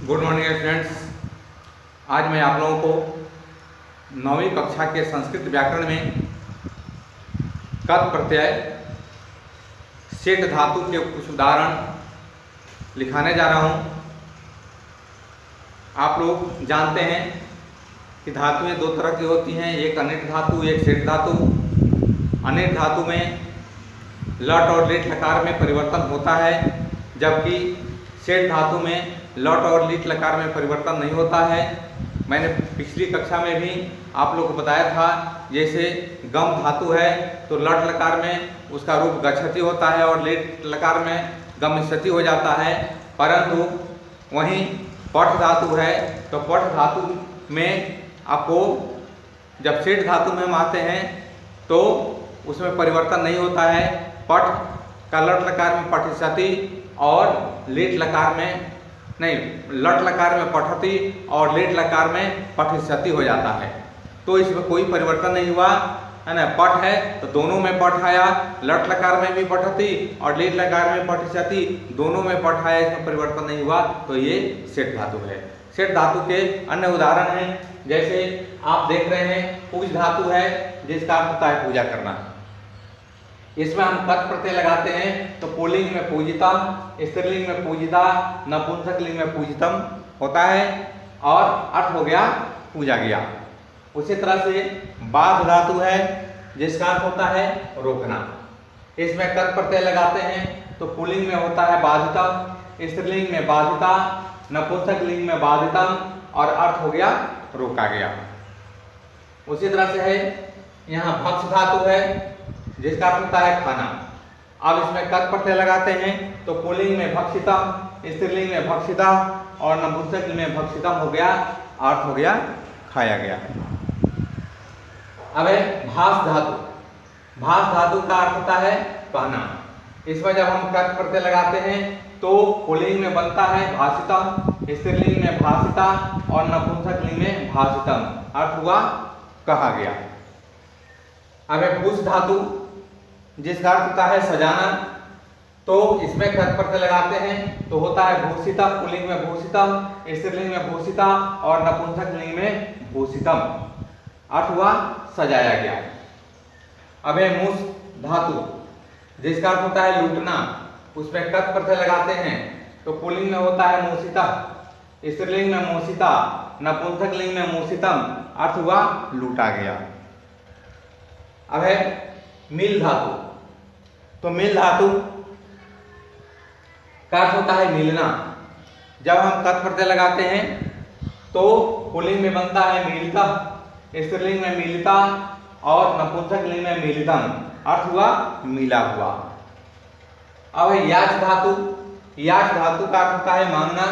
Good morning students. आज मैं आप लोगों को 9वीं कक्षा के संस्कृत व्याकरण में कद प्रत्यय सेठ धातु के कुछ उदाहरण लिखाने जा रहा हूँ। आप लोग जानते हैं कि धातुएं दो तरह की होती हैं, एक अनिट धातु, एक सेठ धातु। अनिट धातु में लट और लिट लकार में परिवर्तन होता है, जबकि सेठ धातु में लट और लिट लकार में परिवर्तन नहीं होता है। मैंने पिछली कक्षा में भी आप लोग को बताया था, जैसे गम धातु है तो लट लकार में उसका रूप गच्छति होता है और लिट लकार में गमिष्यति हो जाता है। परंतु वहीं पठ धातु है तो पठ धातु में आपको जब सेठ धातु में हम आते हैं तो उसमें परिवर्तन नहीं होता है। पठ का लट लकार में पठिष्यति और लिट लकार में नहीं, लट लकार में पठति और लिट लकार में पठिष्यति हो जाता है। तो इसमें कोई परिवर्तन नहीं हुआ है ना। पठ है तो दोनों में पठ आया, लट लकार में भी पठति और लिट लकार में पठिष्यति, दोनों में पठ आया, इसमें परिवर्तन नहीं हुआ, तो ये सेठ धातु है। सेठ धातु के अन्य उदाहरण हैं, जैसे आप देख रहे हैं पूज धातु है जिसका अर्थ होता है पूजा करना। इसमें हम कत प्रत्यय लगाते हैं तो पुल्लिंग में पूजितम, स्त्रीलिंग में पूजिता, नपुंसकलिंग में पूजितम होता है और अर्थ हो गया पूजा गया। उसी तरह से बाध धातु है जिसका अर्थ होता है रोकना। इसमें कत प्रत्यय लगाते हैं तो पुल्लिंग में होता है बाधितम, स्त्रीलिंग में बाधिता, नपुंसकलिंग में बाधितम और अर्थ हो गया रोका गया। उसी तरह से है यहाँ भक्ष धातु है जिसका अर्थ होता है खाना। अब इसमें कत प्रत्यय लगाते हैं तो पुल्लिंग में भक्षितम, स्त्रीलिंग में भक्षिता और नपुंसकलिंग में भक्षितम हो गया, अर्थ हो गया खाया गया। अब है भास धातु। भास धातु का अर्थ होता है कहना। इसमें जब हम कत प्रत्यय लगाते हैं तो पुल्लिंग में बनता है भाषितम, स्त्रीलिंग में भाषिता और नपुंसकलिंग में भाषितम, अर्थ हुआ कहा गया। अब है भूष धातु जिसका अर्थ होता है सजाना। तो इसमें कत प्रत्यय लगाते हैं तो होता है भूषिता, पुल्लिंग में भूषितम, स्त्रीलिंग में भूषिता और नपुंसकलिंग में भूषितम, अर्थ हुआ सजाया गया। अब है मूस धातु जिसका अर्थ होता है लूटना। उसमें कत प्रत्यय लगाते हैं तो पुल्लिंग में होता है मूसिता, स्त्रीलिंग में मूसिता, नपुंसकलिंग में मूसितम, अर्थ हुआ लूटा गया। अब है मिल धातु। तो मिल धातु का अर्थ होता है मिलना। जब हम कत प्रत्यय लगाते हैं तो पुल्लिंग में बनता है मिलिता, स्त्रीलिंग में मिलिता और नपुंसकलिंग में मिलितम, अर्थ हुआ मिला हुआ। अब है याच धातु। याच धातु का अर्थ होता है मांगना।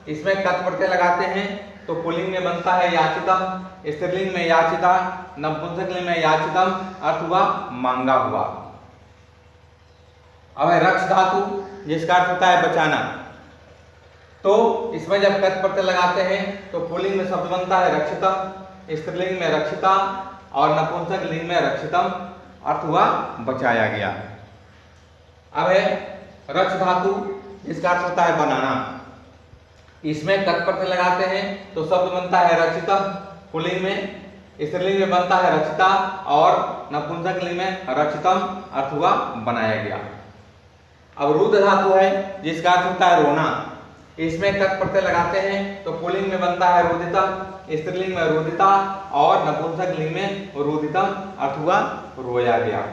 इसमें कत प्रत्यय लगाते हैं तो पुल्लिंग में बनता है याचितम, स्त्रीलिंग में याचिता, नपुंसकलिंग में याचितम, अर्थ हुआ मांगा हुआ। अब है रक्ष धातु जिसका अर्थ होता है बचाना। तो इसमें जब कत प्रत्यय लगाते हैं तो पुल्लिंग में शब्द बनता है रक्षितम, स्त्रीलिंग में रक्षिता और नपुंसकलिंग में रक्षितम, अर्थ हुआ बचाया गया। अब है रक्ष धातु जिसका अर्थ होता है बनाना। इसमें कत प्रत्यय लगाते हैं तो शब्द बनता है रक्षितम, पुल्लिंग में, स्त्रीलिंग में बनता है रक्षिता और नपुंसकलिंग में रक्षितम, अर्थ हुआ बनाया गया। अब रुद्र धातु है जिसका अर्थ होता है रोना। इसमें कत प्रत्यय लगाते हैं तो पुल्लिंग में बनता है रुदितम, स्त्रीलिंग में रुदिता और नपुंसकलिंग में रुदितम, अर्थ हुआ रोया गया।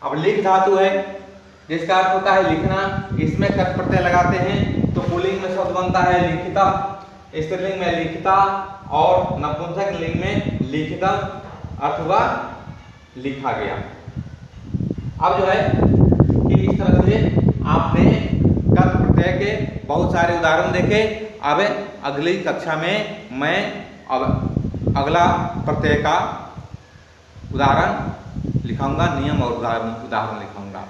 अब लिख धातु है जिसका अर्थ होता है लिखना। इसमें कत प्रत्यय लगाते हैं तो पुल्लिंग में शब्द बनता है लिखिता, स्त्रीलिंग में लिखिता और नपुंसकलिंग में लिखितम, अर्थ हुआ लिखा गया। अब जो है कि इस तरह से आपने कत प्रत्यय के बहुत सारे उदाहरण देखे। अब अगली कक्षा में मैं अब अगला प्रत्यय का उदाहरण लिखाऊंगा, नियम और उदाहरण लिखाऊंगा।